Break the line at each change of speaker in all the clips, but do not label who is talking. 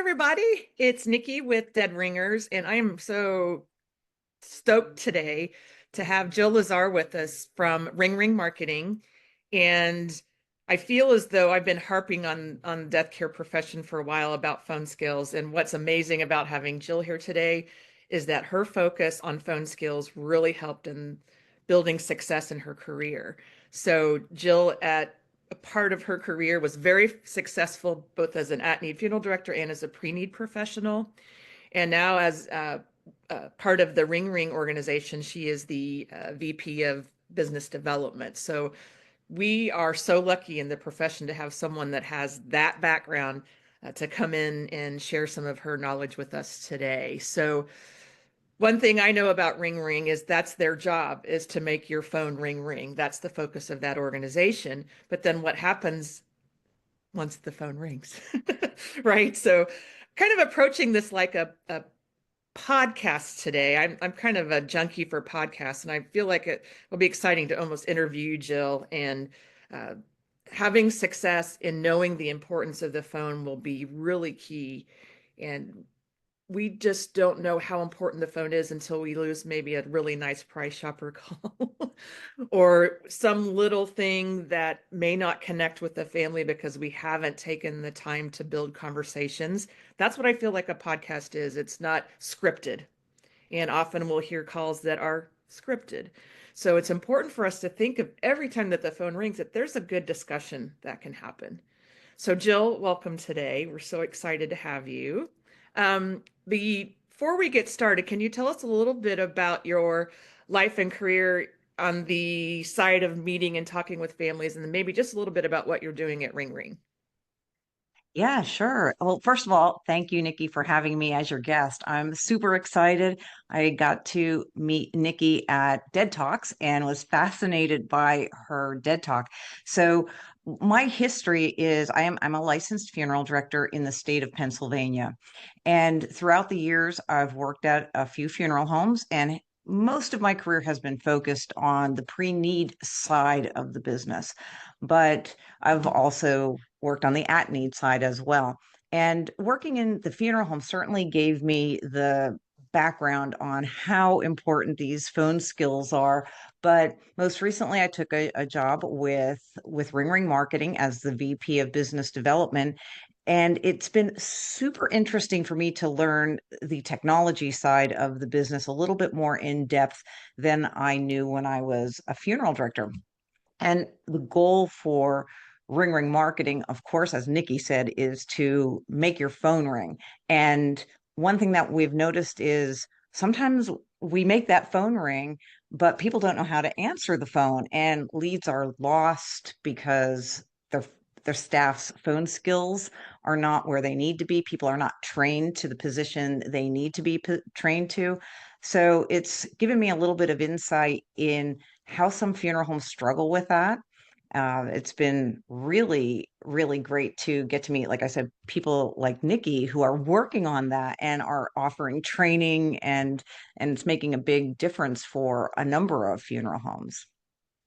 everybody. It's Nikki with Dead Ringers, and I am so stoked today to have Jill Lazar with us from Ring Ring Marketing. And I feel as though I've been harping on death care profession for a while about phone skills. And what's amazing about having Jill here today is that her focus on phone skills really helped in building success in her career. So Jill, at a part of her career, was very successful both as an at-need funeral director and as a pre-need professional. And now, as part of the Ring Ring organization, she is the VP of business development. So we are so lucky in the profession to have someone that has that background to come in and share some of her knowledge with us today. So one thing I know about Ring Ring is that's their job, is to make your phone ring ring. That's the focus of that organization. But then what happens once the phone rings? Right? So kind of approaching this like a podcast today. I'm kind of a junkie for podcasts, and I feel like it will be exciting to almost interview Jill. And uh, having success in knowing the importance of the phone will be really key. And we just don't know how important the phone is until we lose maybe a really nice price shopper call or some little thing that may not connect with the family because we haven't taken the time to build conversations. That's what I feel like a podcast is. It's not scripted. And often we'll hear calls that are scripted. So it's important for us to think of every time that the phone rings that there's a good discussion that can happen. So, Jill, welcome today. We're so excited to have you. Before we get started, can you tell us a little bit about your life and career on the side of meeting and talking with families, and then maybe just a little bit about what you're doing at Ring Ring?
Yeah, sure. Well, first of all, thank you, Nikki, for having me as your guest. I'm super excited. I got to meet Nikki at Dead Talks and was fascinated by her Dead Talk. So my history is I'm a licensed funeral director in the state of Pennsylvania. And throughout the years, I've worked at a few funeral homes, and most of my career has been focused on the pre-need side of the business. But I've also worked on the at need side as well. And working in the funeral home certainly gave me the background on how important these phone skills are. But most recently, I took a job with Ring Ring Marketing as the VP of Business Development. And it's been super interesting for me to learn the technology side of the business a little bit more in depth than I knew when I was a funeral director. And the goal for Ring Ring Marketing, of course, as Nikki said, is to make your phone ring. And one thing that we've noticed is sometimes we make that phone ring, but people don't know how to answer the phone, and leads are lost because their staff's phone skills are not where they need to be. People are not trained to the position they need to be trained to. So it's given me a little bit of insight in how some funeral homes struggle with that. It's been really, really great to get to meet, like I said, people like Nikki who are working on that and are offering training, and it's making a big difference for a number of funeral homes.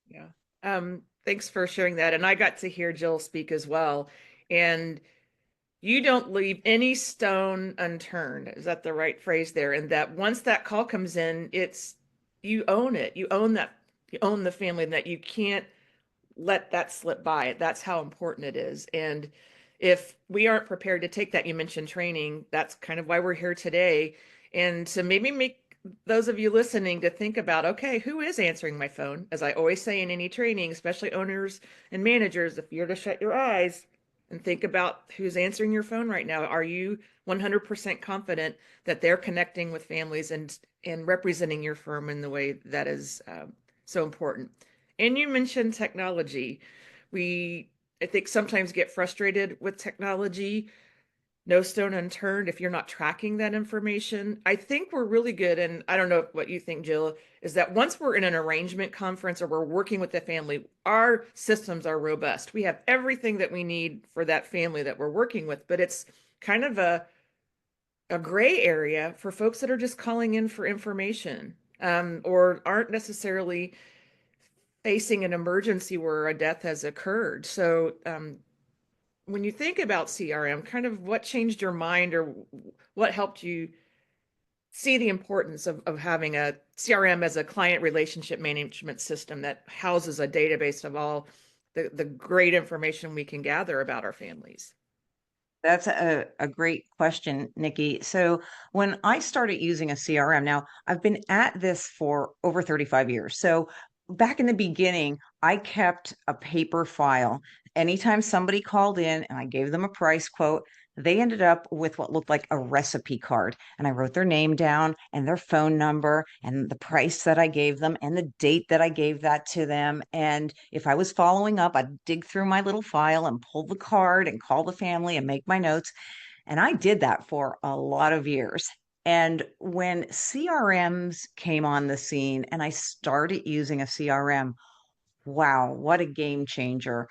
Yeah. Thanks for sharing that. And I got to hear Jill speak as well. And you don't leave any stone unturned. Is that the right phrase there? And that once that call comes in, it's you own it. You own that. You own the family, and that you can't let that slip by. That's how important it is. And if we aren't prepared to take that, you mentioned training, that's kind of why we're here today. And to maybe make those of you listening to think about, okay, who is answering my phone? As I always say in any training, especially owners and managers, if you're to shut your eyes and think about who's answering your phone right now, are you 100% confident that they're connecting with families and representing your firm in the way that is so important? And you mentioned technology. We, I think, sometimes get frustrated with technology. No stone unturned if you're not tracking that information. I think we're really good, and I don't know what you think, Jill, is that once we're in an arrangement conference or we're working with the family, our systems are robust. We have everything that we need for that family that we're working with, but it's kind of a gray area for folks that are just calling in for information, or aren't necessarily facing an emergency where a death has occurred. So when you think about CRM, kind of what changed your mind or what helped you see the importance of having a CRM as a client relationship management system that houses a database of all the great information we can gather about our families?
That's a great question, Nikki. So when I started using a CRM, now I've been at this for over 35 years. So back in the beginning, I kept a paper file. Anytime somebody called in and I gave them a price quote, they ended up with what looked like a recipe card. And I wrote their name down and their phone number and the price that I gave them and the date that I gave that to them. And if I was following up, I'd dig through my little file and pull the card and call the family and make my notes. And I did that for a lot of years. And when CRMs came on the scene and I started using a CRM, wow, what a game changer.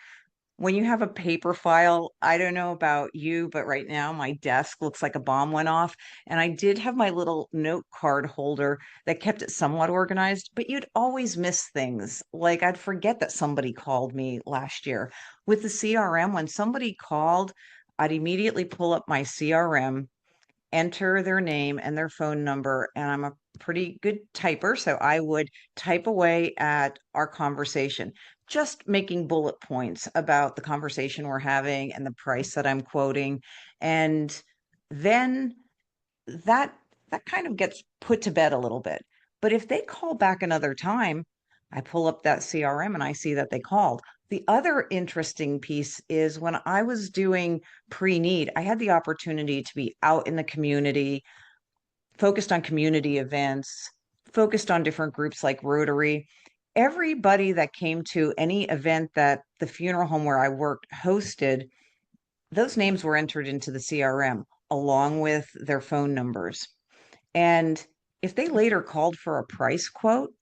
When you have a paper file, I don't know about you, but right now my desk looks like a bomb went off. And I did have my little note card holder that kept it somewhat organized, but you'd always miss things. Like I'd forget that somebody called me last year. With the CRM, when somebody called, I'd immediately pull up my CRM, enter their name and their phone number. And I'm a pretty good typer. So I would type away at our conversation, just making bullet points about the conversation we're having and the price that I'm quoting. And then that that kind of gets put to bed a little bit. But if they call back another time, I pull up that CRM and I see that they called. The other interesting piece is when I was doing pre-need, I had the opportunity to be out in the community, focused on community events, focused on different groups like Rotary. Everybody that came to any event that the funeral home where I worked hosted, those names were entered into the CRM along with their phone numbers. And if they later called for a price quote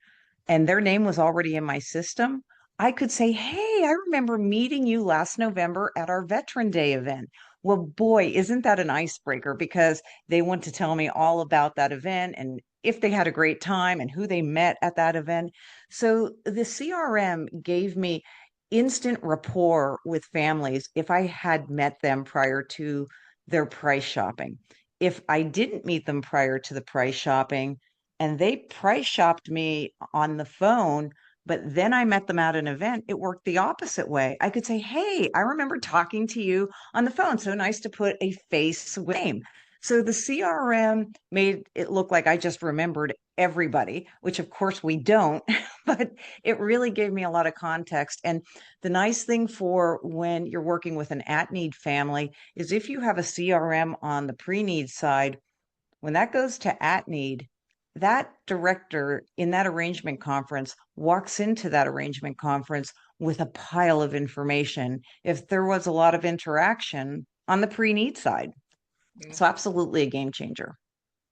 and their name was already in my system, I could say, "Hey, I remember meeting you last November at our Veteran Day event." Well, boy, isn't that an icebreaker because they want to tell me all about that event and if they had a great time and who they met at that event. So the CRM gave me instant rapport with families if I had met them prior to their price shopping. If I didn't meet them prior to the price shopping and they price shopped me on the phone, but then I met them at an event, it worked the opposite way. I could say, "Hey, I remember talking to you on the phone. So nice to put a face with name." So the CRM made it look like I just remembered everybody, which of course we don't, but it really gave me a lot of context. And the nice thing for when you're working with an at-need family is if you have a CRM on the pre-need side, when that goes to at-need, that director in that arrangement conference walks into that arrangement conference with a pile of information if there was a lot of interaction on the pre-need side.
Yeah.
So absolutely a game changer.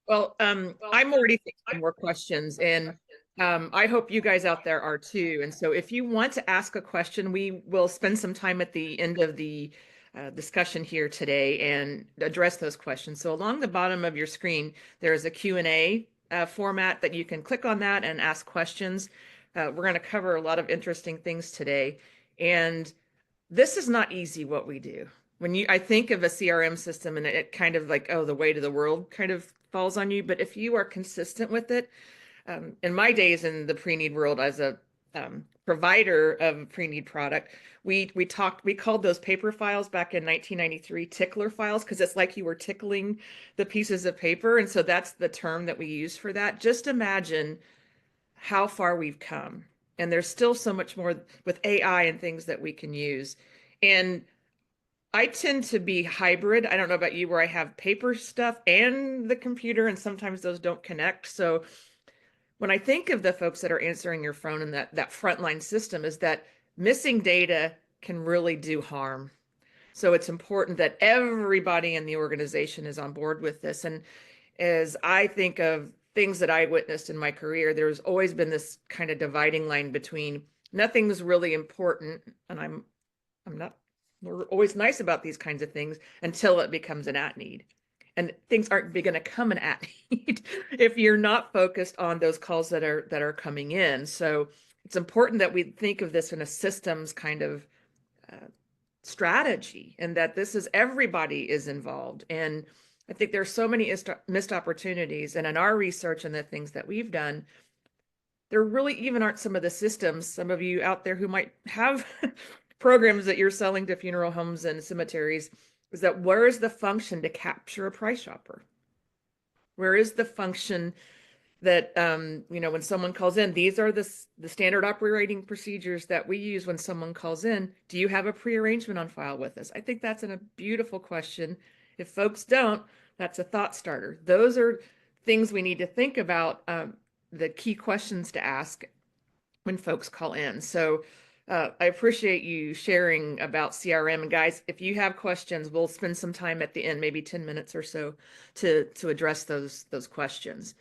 Well, I'm already thinking of more questions, and I hope you guys out there are too. And so, if you want to ask a question, we will spend some time at the end of the discussion here today and address those questions. So, along the bottom of your screen, there is a Q&A format that you can click on that and ask questions. We're going to cover a lot of interesting things today, and this is not easy what we do. When I think of a CRM system and it kind of like, oh, the weight of the world kind of falls on you. But if you are consistent with it, in my days in the pre-need world as a provider of pre-need product, we called those paper files back in 1993 tickler files because it's like you were tickling the pieces of paper. And so that's the term that we use for that. Just imagine how far we've come. And there's still so much more with AI and things that we can use. And I tend to be hybrid. I don't know about you, where I have paper stuff and the computer, and sometimes those don't connect. So when I think of the folks that are answering your phone and that frontline system, is that missing data can really do harm. So it's important that everybody in the organization is on board with this. And as I think of things that I witnessed in my career, there's always been this kind of dividing line between nothing's really important, and I'm not, we're always nice about these kinds of things until it becomes an at need. And things aren't going to come an at need if you're not focused on those calls that are coming in. So it's important that we think of this in a systems kind of uh, strategy, and that this is everybody is involved. And I think there's so many missed opportunities. And in our research and the things that we've done, there really even aren't some of the systems, some of you out there who might have programs that you're selling to funeral homes and cemeteries, is that where is the function to capture a price shopper? Where is the function that when someone calls in, these are the standard operating procedures that we use when someone calls in. Do you have a pre-arrangement on file with us? I think that's a beautiful question. If folks don't, that's a thought starter. Those are things we need to think about, the key questions to ask when folks call in. So I appreciate you sharing about CRM. And guys, if you have questions, we'll spend some time at the end, maybe 10 minutes or so, to address those questions.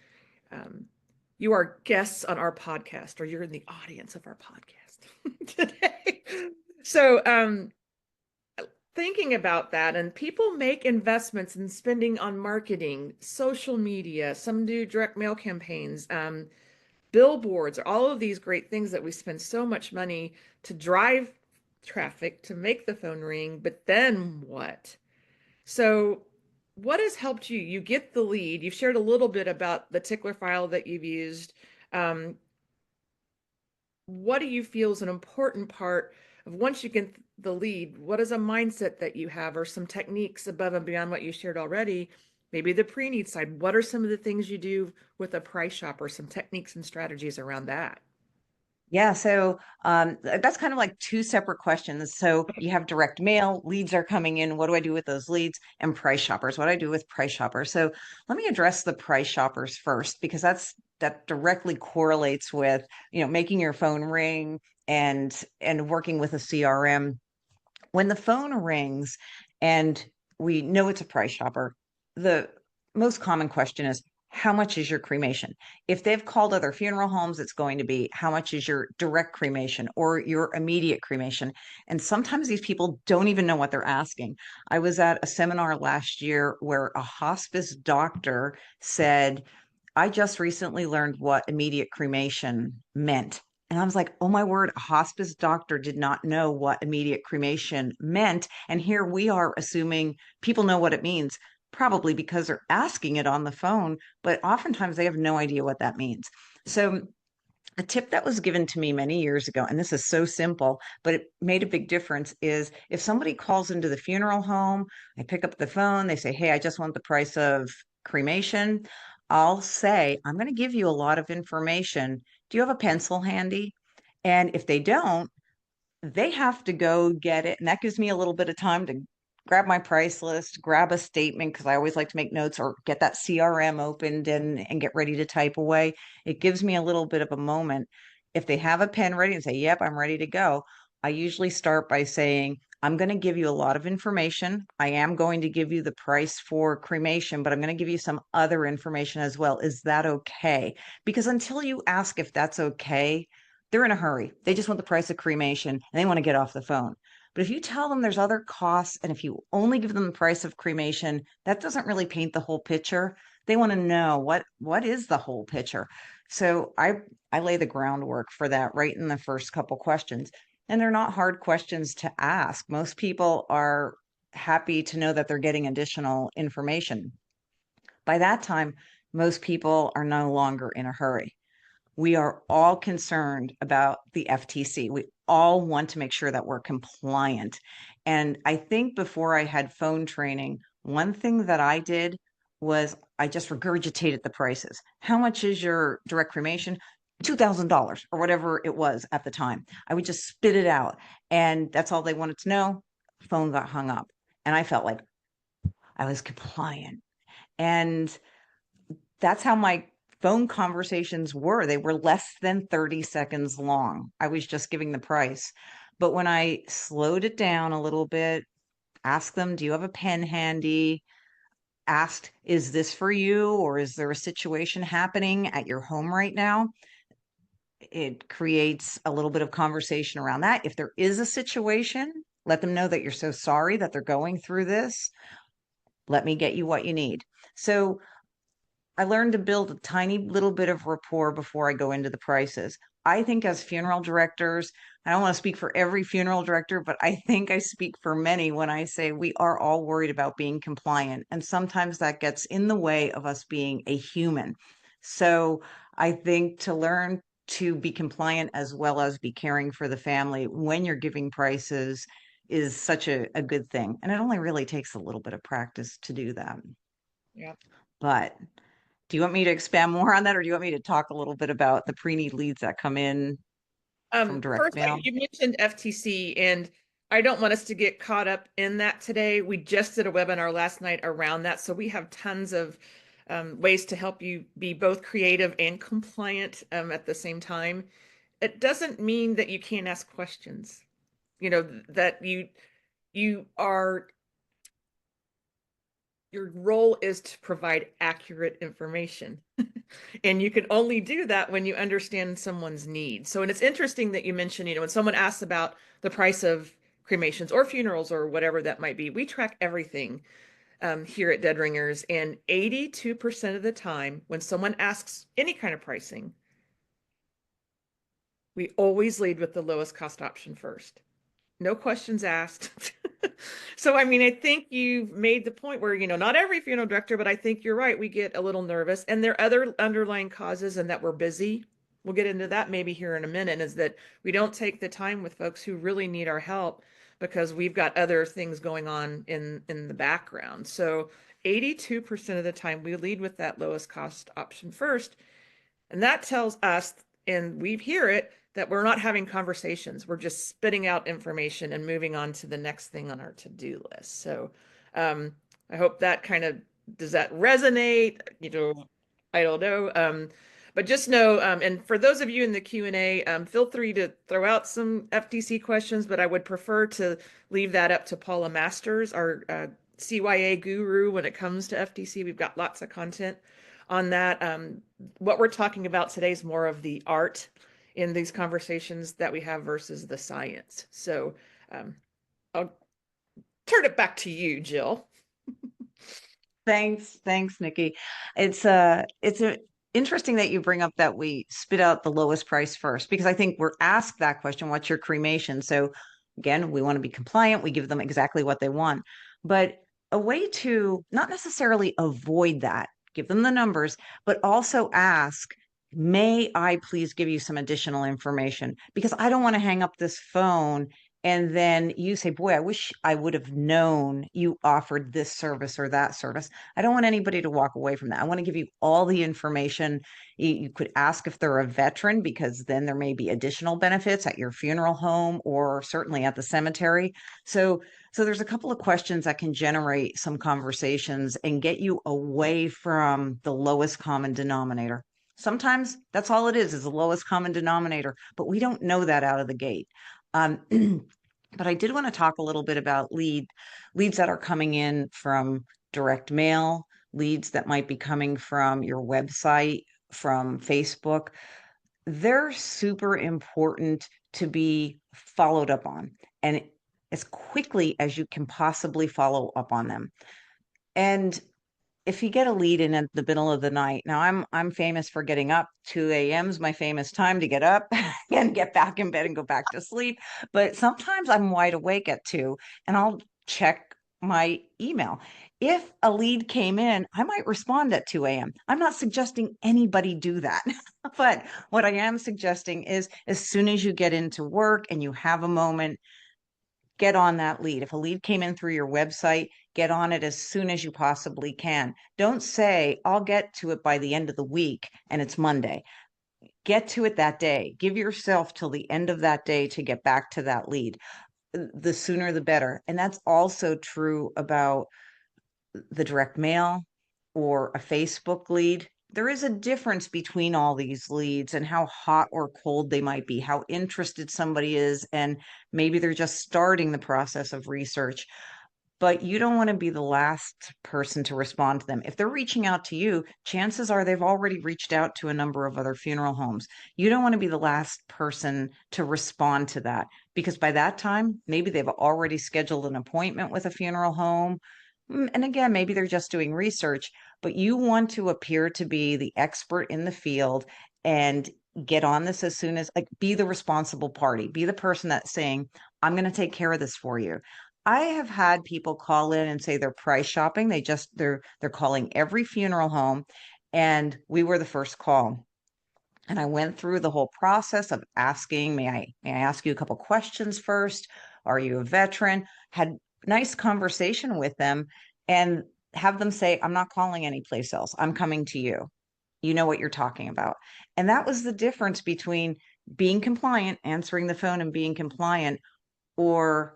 You are guests on our podcast, or you're in the audience of our podcast today. So thinking about that, and people make investments in spending on marketing, social media, some do direct mail campaigns, billboards, all of these great things that we spend so much money to drive traffic, to make the phone ring, but then what? So what has helped you? You get the lead. You've shared a little bit about the tickler file that you've used. What do you feel is an important part of, once you get the lead, what is a mindset that you have, or some techniques above and beyond what you shared already? Maybe the pre-need side. What are some of the things you do with a price shopper, some techniques and strategies around that?
Yeah, so that's kind of like two separate questions. So you have direct mail, leads are coming in. What do I do with those leads? And price shoppers. What do I do with price shoppers? So let me address the price shoppers first, because that directly correlates with, making your phone ring and working with a CRM. When the phone rings and we know it's a price shopper, the most common question is, how much is your cremation? If they've called other funeral homes, it's going to be, how much is your direct cremation or your immediate cremation? And sometimes these people don't even know what they're asking. I was at a seminar last year where a hospice doctor said, I just recently learned what immediate cremation meant. And I was like, oh my word, a hospice doctor did not know what immediate cremation meant. And here we are assuming people know what it means, probably because they're asking it on the phone, but oftentimes they have no idea what that means. So a tip that was given to me many years ago, and this is so simple, but it made a big difference, is if somebody calls into the funeral home, I pick up the phone, they say, hey, I just want the price of cremation. I'll say, I'm going to give you a lot of information. Do you have a pencil handy? And if they don't, they have to go get it. And that gives me a little bit of time to grab my price list, grab a statement, because I always like to make notes, or get that CRM opened and get ready to type away. It gives me a little bit of a moment. If they have a pen ready and say, yep, I'm ready to go, I usually start by saying, I'm going to give you a lot of information. I am going to give you the price for cremation, but I'm going to give you some other information as well. Is that okay? Because until you ask if that's okay, they're in a hurry. They just want the price of cremation and they want to get off the phone. But if you tell them there's other costs, and if you only give them the price of cremation, that doesn't really paint the whole picture. They want to know what is the whole picture. So I lay the groundwork for that right in the first couple questions. And they're not hard questions to ask. Most people are happy to know that they're getting additional information. By that time, most people are no longer in a hurry. We are all concerned about the FTC. We all want to make sure that we're compliant. And I think before I had phone training, one thing that I did was I just regurgitated the prices. How much is your direct cremation? $2,000 or whatever it was at the time. I would just spit it out. And that's all they wanted to know. Phone got hung up. And I felt like I was compliant. And that's how my phone conversations were. They were less than 30 seconds long. I was just giving the price. But when I slowed it down a little bit, asked them, do you have a pen handy? Asked, is this for you, or is there a situation happening at your home right now? It creates a little bit of conversation around that. If there is a situation, let them know that you're so sorry that they're going through this. Let me get you what you need. So I learned to build a tiny little bit of rapport before I go into the prices. I think as funeral directors, I don't want to speak for every funeral director, but I think I speak for many when I say we are all worried about being compliant. And sometimes that gets in the way of us being a human. So I think to learn to be compliant as well as be caring for the family when you're giving prices is such a good thing. And it only really takes a little bit of practice to do that.
Yeah.
But do you want me to expand more on that, or do you want me to talk a little bit about the pre-need leads that come in from direct
First,
mail?
you mentioned FTC, and I don't want us to get caught up in that today. We just did a webinar last night around that, so we have tons of ways to help you be both creative and compliant at the same time. It doesn't mean that you can't ask questions. You know, that you are your role is to provide accurate information. And you can only do that when you understand someone's needs. So, and it's interesting that you mentioned, when someone asks about the price of cremations or funerals or whatever that might be, we track everything here at Dead Ringers. And 82% of the time, when someone asks any kind of pricing, we always lead with the lowest cost option first. No questions asked. So, I mean, I think you've made the point where, not every funeral director, but I think you're right. We get a little nervous, and there are other underlying causes, and that we're busy. We'll get into that maybe here in a minute, is that we don't take the time with folks who really need our help because we've got other things going on in the background. So 82% of the time we lead with that lowest cost option first. And that tells us, and we hear it, that we're not having conversations. We're just spitting out information and moving on to the next thing on our to-do list. So I hope that does that resonate? I don't know. But just know, and for those of you in the Q&A, feel free to throw out some FTC questions, but I would prefer to leave that up to Paula Masters, our CYA guru when it comes to FTC. We've got lots of content on that. What we're talking about today is more of the art in these conversations that we have versus the science. So I'll turn it back to you, Jill.
Thanks, Nikki. It's interesting that you bring up that we spit out the lowest price first, because I think we're asked that question, what's your cremation? So again, we want to be compliant. We give them exactly what they want. But a way to not necessarily avoid that, give them the numbers, but also ask, may I please give you some additional information? Because I don't want to hang up this phone and then you say, boy, I wish I would have known you offered this service or that service. I don't want anybody to walk away from that. I want to give you all the information. You could ask if they're a veteran, because then there may be additional benefits at your funeral home or certainly at the cemetery. So there's a couple of questions that can generate some conversations and get you away from the lowest common denominator. Sometimes that's all it is the lowest common denominator, but we don't know that out of the gate. But I did want to talk a little bit about leads that are coming in from direct mail, leads that might be coming from your website, from Facebook. They're super important to be followed up on, and as quickly as you can possibly follow up on them. And if you get a lead in at the middle of the night, now I'm famous for getting up. 2 a.m. is my famous time to get up and get back in bed and go back to sleep. But sometimes I'm wide awake at 2 and I'll check my email. If a lead came in, I might respond at 2 a.m. I'm not suggesting anybody do that. But what I am suggesting is, as soon as you get into work and you have a moment, get on that lead. If a lead came in through your website, get on it as soon as you possibly can. Don't say, I'll get to it by the end of the week and it's Monday. Get to it that day. Give yourself till the end of that day to get back to that lead. The sooner the better. And that's also true about the direct mail or a Facebook lead. There is a difference between all these leads and how hot or cold they might be, how interested somebody is, and maybe they're just starting the process of research. But you don't want to be the last person to respond to them. If they're reaching out to you, chances are they've already reached out to a number of other funeral homes. You don't want to be the last person to respond to that, because by that time, maybe they've already scheduled an appointment with a funeral home. And again, maybe they're just doing research, but you want to appear to be the expert in the field and get on this as soon as, like, be the responsible party, be the person that's saying, I'm going to take care of this for you. I have had people call in and say they're price shopping. They're calling every funeral home, and we were the first call. And I went through the whole process of asking, may I ask you a couple questions first? Are you a veteran? Had nice conversation with them and have them say, I'm not calling anyplace else. I'm coming to you. You know what you're talking about. And that was the difference between being compliant, answering the phone and being compliant, or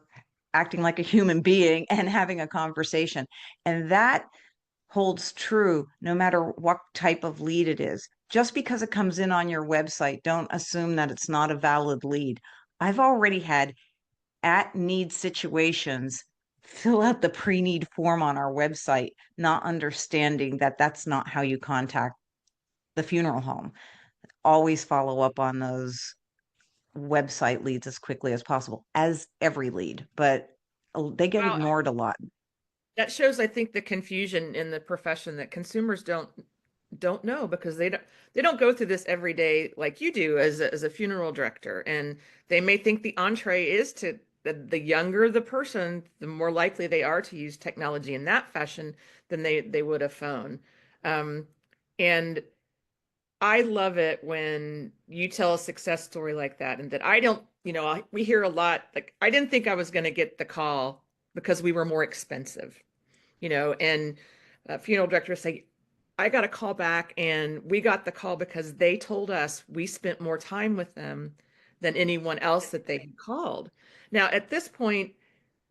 acting like a human being and having a conversation. And that holds true no matter what type of lead it is. Just because it comes in on your website, don't assume that it's not a valid lead. I've already had at need situations fill out the pre-need form on our website, not understanding that that's not how you contact the funeral home. Always follow up on those website leads as quickly as possible, as every lead, but they get
Well,
ignored a lot.
that shows, I think, the confusion in the profession that consumers don't know because they don't go through this every day like you do as a funeral director, and they may think the entree is to the younger the person, the more likely they are to use technology in that fashion than they would a phone. Um, and I love it when you tell a success story like that, and that I don't, we hear a lot like, I didn't think I was going to get the call because we were more expensive, and funeral directors say, I got a call back and we got the call because they told us we spent more time with them than anyone else that they had called. Now, at this point,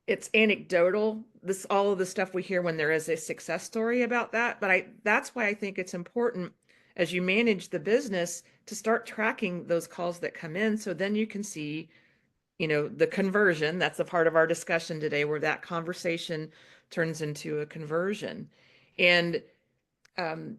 it's anecdotal, this all of the stuff we hear when there is a success story about that, but I that's why I think it's important as you manage the business to start tracking those calls that come in, so then you can see, the conversion. That's a part of our discussion today, where that conversation turns into a conversion. And um,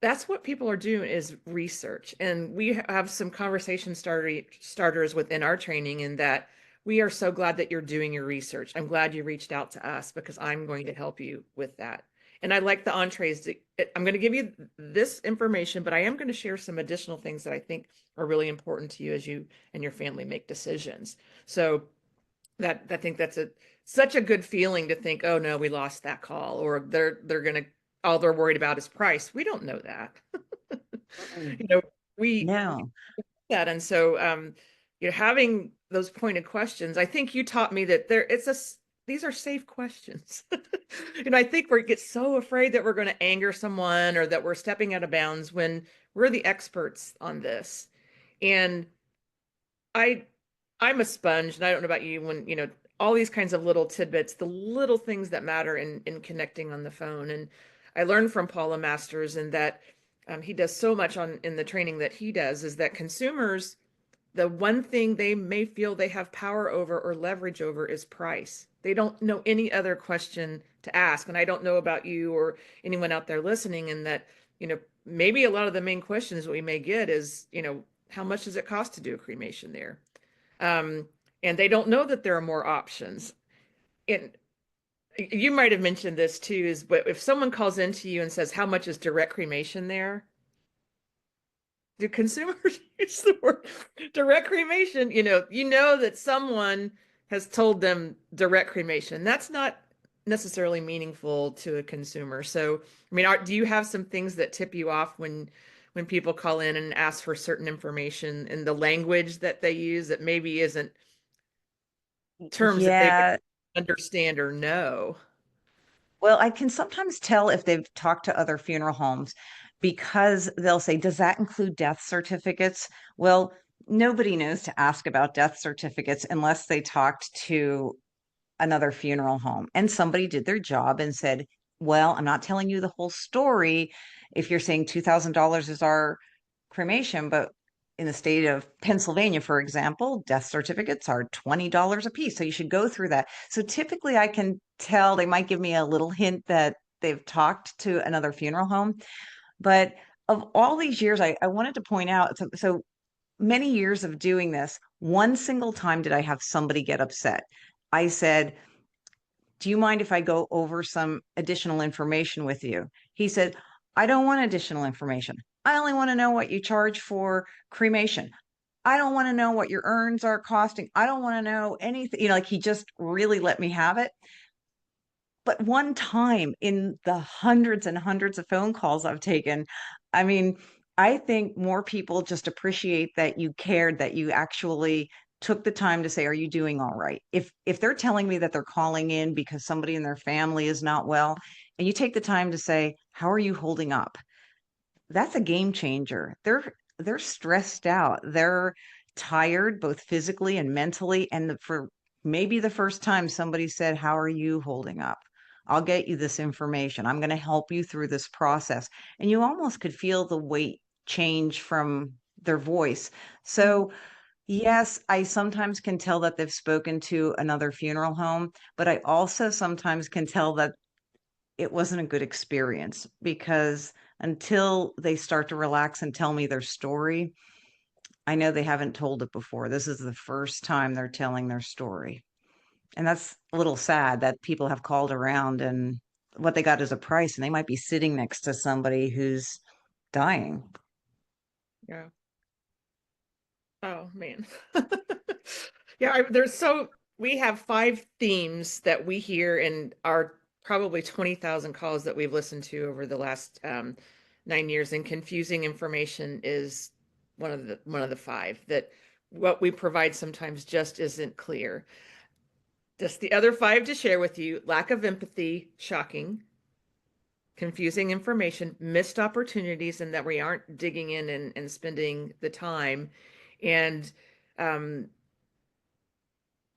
that's what people are doing, is research. And we have some conversation starters within our training, in that we are so glad that you're doing your research. I'm glad you reached out to us because I'm going to help you with that. And I like the entrees. I'm going to give you this information, but I am going to share some additional things that I think are really important to you as you and your family make decisions. So that, I think that's such a good feeling to think, oh no, we lost that call, or they're going to, all they're worried about is price. We don't know that.
Mm.
you know we
No.
that. And so having those pointed questions, I think you taught me that these are safe questions. I think we get so afraid that we're going to anger someone or that we're stepping out of bounds when we're the experts on this. And I I'm a sponge, and I don't know about you, when, all these kinds of little tidbits, the little things that matter in connecting on the phone. And I learned from Paula Masters, and that he does so much in the training that he does, is that consumers, the one thing they may feel they have power over or leverage over is price. They don't know any other question to ask. And I don't know about you or anyone out there listening, and that, maybe a lot of the main questions we may get is, how much does it cost to do a cremation there? Um, and they don't know that there are more options. And you might have mentioned this too, is, but if someone calls into you and says, how much is direct cremation there? Do consumers use the word direct cremation? You know that someone has told them direct cremation. That's not necessarily meaningful to a consumer. So, I mean, do you have some things that tip you off when people call in and ask for certain information, and the language that they use that maybe isn't terms that they would
Yeah.
understand or know?
Well, I can sometimes tell if they've talked to other funeral homes because they'll say, does that include death certificates? Well, nobody knows to ask about death certificates unless they talked to another funeral home and somebody did their job and said, well, I'm not telling you the whole story if you're saying $2,000 is our cremation, but in the state of Pennsylvania, for example, death certificates are $20 a piece. So you should go through that. So typically I can tell, they might give me a little hint that they've talked to another funeral home. But of all these years, I wanted to point out, so many years of doing this, one single time did I have somebody get upset. I said, do you mind if I go over some additional information with you? He said, I don't want additional information. I only want to know what you charge for cremation. I don't want to know what your urns are costing. I don't want to know anything. Like he just really let me have it. But one time in the hundreds and hundreds of phone calls I've taken, I mean, I think more people just appreciate that you cared, that you actually took the time to say, "Are you doing all right?" If they're telling me that they're calling in because somebody in their family is not well, and you take the time to say, "How are you holding up?" That's a game changer. They're stressed out. They're tired both physically and mentally. And for maybe the first time somebody said, "How are you holding up? I'll get you this information. I'm going to help you through this process." And you almost could feel the weight change from their voice.
Mhm.
So, yes, I sometimes can tell that they've spoken to another funeral home, but I also sometimes can tell that it wasn't a good experience because until they start to relax and tell me their story, I know they haven't told it before. This is the first time they're telling their story. And that's a little sad that people have called around and what they got is a price, and they might be sitting next to somebody who's dying.
Yeah. Oh man. Yeah, we have five themes that we hear in our probably 20,000 calls that we've listened to over the last 9 years, and confusing information is one of the five that what we provide sometimes just isn't clear. Just the other five to share with you: lack of empathy, shocking; confusing information, missed opportunities, and that we aren't digging in and spending the time. And um,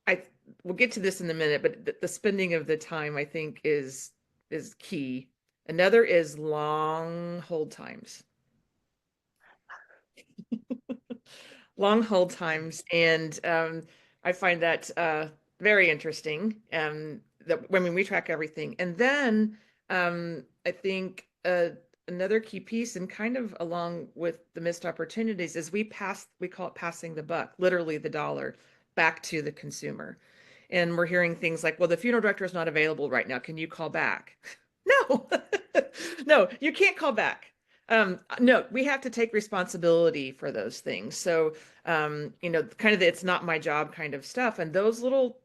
I we'll get to this in a minute, but the spending of the time I think is key. Another is long hold times. Long hold times, and I find that very interesting. That when we track everything, and then I think another key piece, and kind of along with the missed opportunities, is we call it passing the buck, literally the dollar back to the consumer. And we're hearing things like, "Well, the funeral director is not available right now. Can you call back?" No, no, you can't call back. No, we have to take responsibility for those things. So, kind of it's not my job kind of stuff. And those little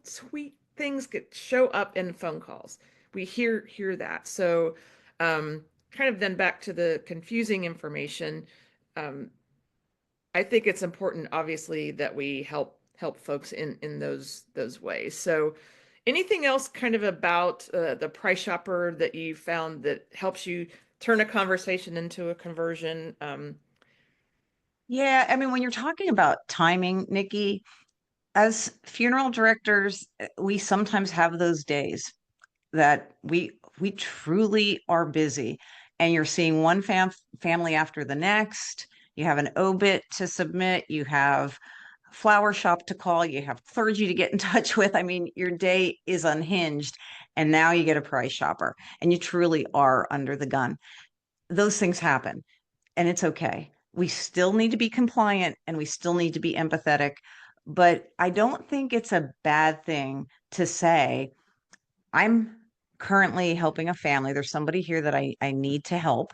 sweet things show up in phone calls. We hear that. So, kind of then back to the confusing information. Um, I think it's important, obviously, that we help folks in those ways. So, anything else kind of about the price shopper that you found that helps you turn a conversation into a conversion?
Yeah, I mean, when you're talking about timing, Nikki, as funeral directors, we sometimes have those days that we truly are busy, and you're seeing one family after the next. You have an obit to submit, you have flower shop to call, you have clergy to get in touch with. I mean, your day is unhinged, and now you get a price shopper and you truly are under the gun. Those things happen, and it's okay. We still need to be compliant and we still need to be empathetic, but I don't think it's a bad thing to say, "I'm currently helping a family. There's somebody here that I need to help,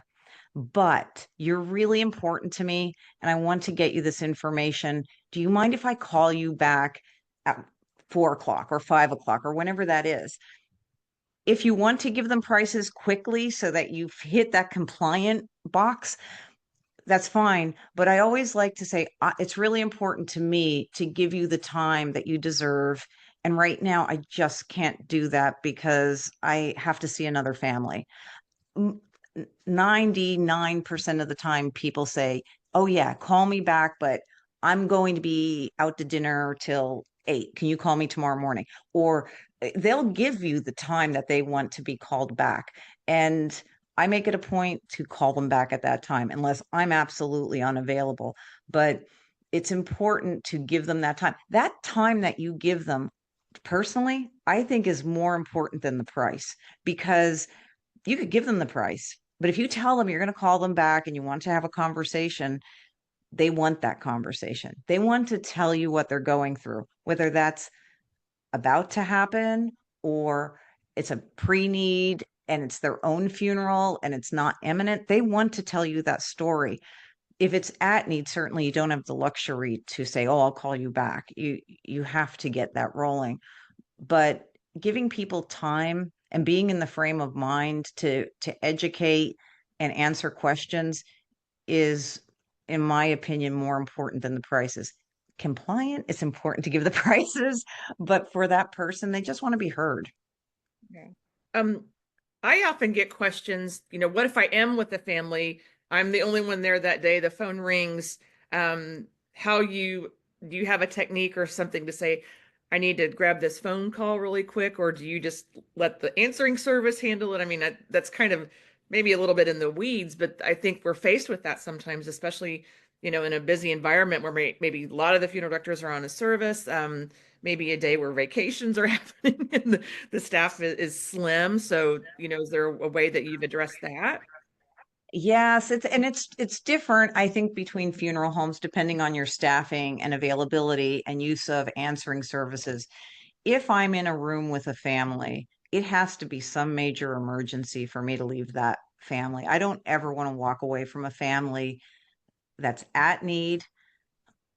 but you're really important to me and I want to get you this information. Do you mind if I call you back at 4 o'clock or 5 o'clock or whenever that is?" If you want to give them prices quickly so that you've hit that compliant box, that's fine. But I always like to say, it's really important to me to give you the time that you deserve. And right now, I just can't do that because I have to see another family. 99% of the time, people say, "Oh, yeah, call me back, but I'm going to be out to dinner till 8. Can you call me tomorrow morning?" Or they'll give you the time that they want to be called back. And I make it a point to call them back at that time unless I'm absolutely unavailable. But it's important to give them that time. That time that you give them, personally, I think is more important than the price, because you could give them the price, but if you tell them you're going to call them back and you want to have a conversation, they want that conversation. They want to tell you what they're going through, whether that's about to happen or it's a pre need and it's their own funeral and it's not imminent, they want to tell you that story. If it's at need, certainly you don't have the luxury to say, "Oh, I'll call you back." You have to get that rolling. But giving people time and being in the frame of mind to educate and answer questions is, in my opinion, more important than the prices. Compliant, it's important to give the prices, but for that person, they just want to be heard.
Yeah. Um, I often get questions, what if I am with the family? I'm the only one there that day. The phone rings. How do you have a technique or something to say, I need to grab this phone call really quick, or do you just let the answering service handle it? I mean, that's kind of maybe a little bit in the weeds, but I think we're faced with that sometimes, especially, in a busy environment where maybe a lot of the funeral directors are on a service. Maybe a day where vacations are happening and the staff is slim. So, is there a way that you've addressed that?
Yes, it's different, I think, between funeral homes depending on your staffing and availability and use of answering services. If I'm in a room with a family, it has to be some major emergency for me to leave that family. I don't ever want to walk away from a family that's at need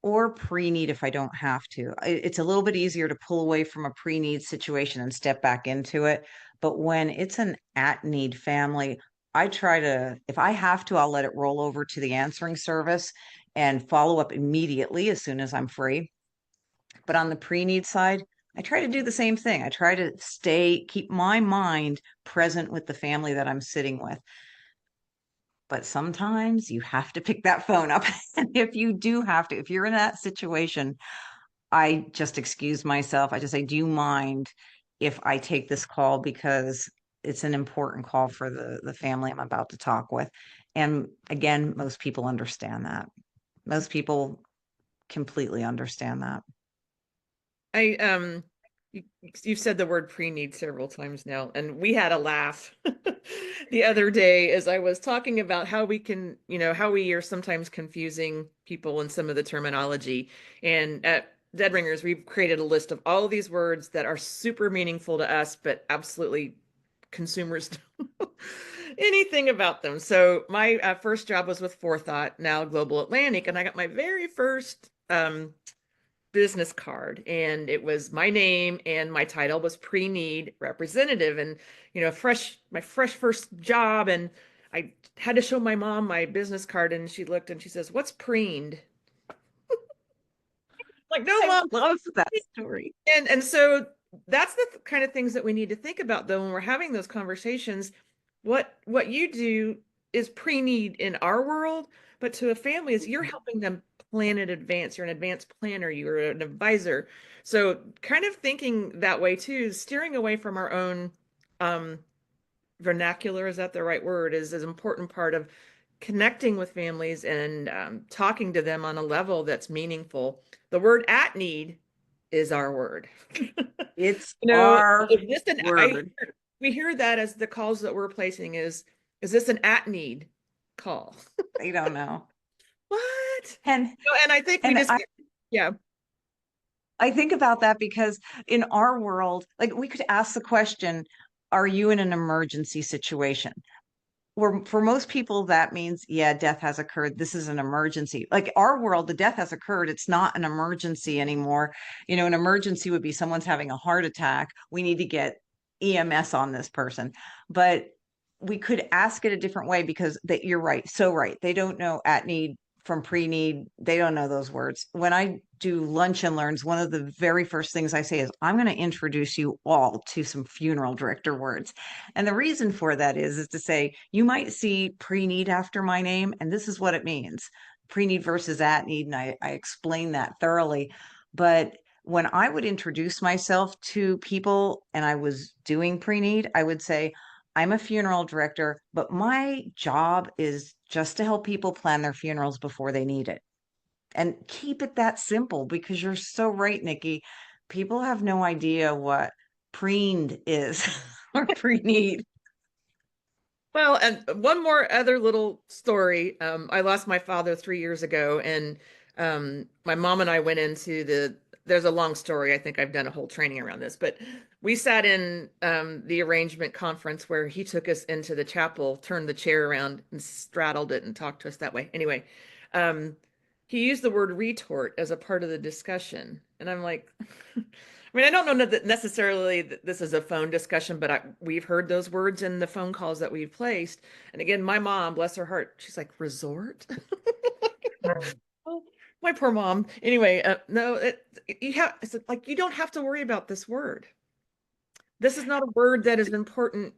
or pre-need if I don't have to. It's a little bit easier to pull away from a pre-need situation and step back into it. But when it's an at-need family, I try to, if I have to, I'll let it roll over to the answering service and follow up immediately as soon as I'm free. But on the pre-need side, I try to do the same thing. I try to keep my mind present with the family that I'm sitting with. But sometimes you have to pick that phone up. And if you do have to, if you're in that situation, I just excuse myself. I just say, "Do you mind if I take this call because it's an important call for the family I'm about to talk with?" And again, most people understand that. Most people completely understand that.
I you, you've said the word pre-need several times now, and we had a laugh the other day as I was talking about how we can, how we are sometimes confusing people in some of the terminology. And at Dead Ringers, we've created a list of all of these words that are super meaningful to us, but absolutely consumers don't know anything about them. So my first job was with Forethought, now Global Atlantic, and I got my very first business card, and it was my name, and my title was pre-need representative. And my fresh first job, and I had to show my mom my business card, and she looked and she says, "What's preened?" Like, no,
I
mom.
love that story.
And so that's the kind of things that we need to think about, though, when we're having those conversations. What you do is pre-need in our world, but to a family is you're helping them plan in advance. You're an advanced planner, you're an advisor. So kind of thinking that way too, steering away from our own um vernacular, is that the right word, is an important part of connecting with families and talking to them on a level that's meaningful. The word at need is our word.
It's
You know,
our
is this an
word.
we hear that as the calls that we're placing is this an at need call?
I don't know.
What?
And
No, and I think we
and
just yeah.
I think about that because in our world, like we could ask the question, are you in an emergency situation? Where for most people, that means, yeah, death has occurred. This is an emergency. Like our world, the death has occurred. It's not an emergency anymore. An emergency would be someone's having a heart attack. We need to get EMS on this person. But we could ask it a different way because you're right. So right. They don't know at need from pre-need. They don't know those words. When I do lunch and learns, one of the very first things I say is, I'm going to introduce you all to some funeral director words. And the reason for that is to say, you might see pre-need after my name, and this is what it means. Pre-need versus at need. And I explain that thoroughly. But when I would introduce myself to people and I was doing pre-need, I would say, I'm a funeral director, but my job is just to help people plan their funerals before they need it. And keep it that simple because you're so right, Nikki. People have no idea what preened is or pre-need.
Well, and one more other little story. I lost my father 3 years ago, and my mom and I went into the there's a long story. I think I've done a whole training around this, but we sat in the arrangement conference where he took us into the chapel, turned the chair around and straddled it and talked to us that way. Anyway, um, he used the word retort as a part of the discussion. And I'm like, I mean, I don't know that necessarily that this is a phone discussion, but we've heard those words in the phone calls that we've placed. And again, my mom, bless her heart, she's like, resort? Oh, my poor mom. Anyway, no, it's like you don't have to worry about this word. This is not a word that is important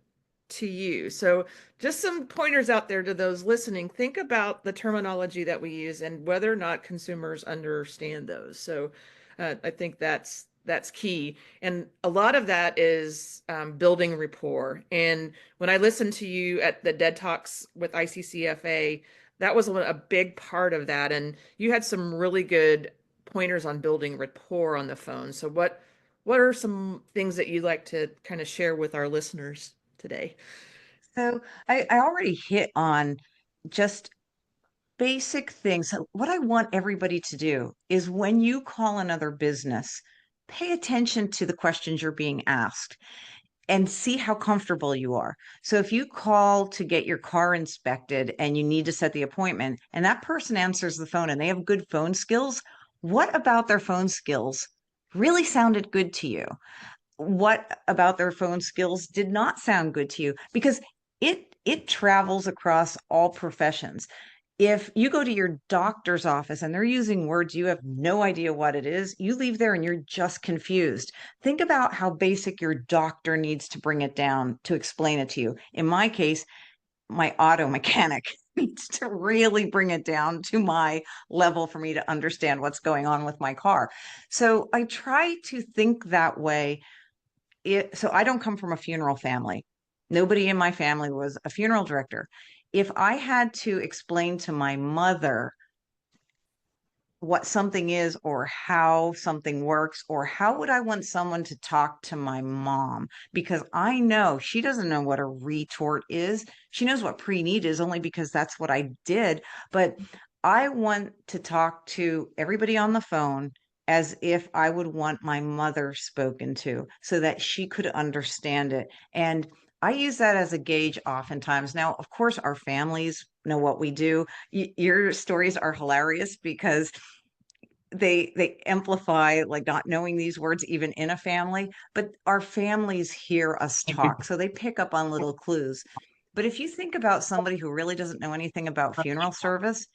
to you. So, just some pointers out there to those listening. Think about the terminology that we use and whether or not consumers understand those. So, I think that's key. And a lot of that is building rapport. And when I listened to you at the Dead Talks with ICCFA, that was a big part of that. And you had some really good pointers on building rapport on the phone. So, what are some things that you'd like to kind of share with our listeners today?
So I already hit on just basic things. So what I want everybody to do is when you call another business, pay attention to the questions you're being asked and see how comfortable you are. So if you call to get your car inspected and you need to set the appointment and that person answers the phone and they have good phone skills, what about their phone skills really sounded good to you? What about their phone skills did not sound good to you? Because it travels across all professions. If you go to your doctor's office and they're using words you have no idea what it is, you leave there and you're just confused. Think about how basic your doctor needs to bring it down to explain it to you. In my case, my auto mechanic needs to really bring it down to my level for me to understand what's going on with my car. So I try to think that way. So I don't come from a funeral family. Nobody in my family was a funeral director. If I had to explain to my mother what something is or how something works, or how would I want someone to talk to my mom? Because I know she doesn't know what a retort is. She knows what pre-need is only because that's what I did. But I want to talk to everybody on the phone as if I would want my mother spoken to so that she could understand it. And I use that as a gauge oftentimes. Now, of course, our families know what we do. Your stories are hilarious because they amplify like not knowing these words even in a family, but our families hear us talk, so they pick up on little clues. But if you think about somebody who really doesn't know anything about funeral service,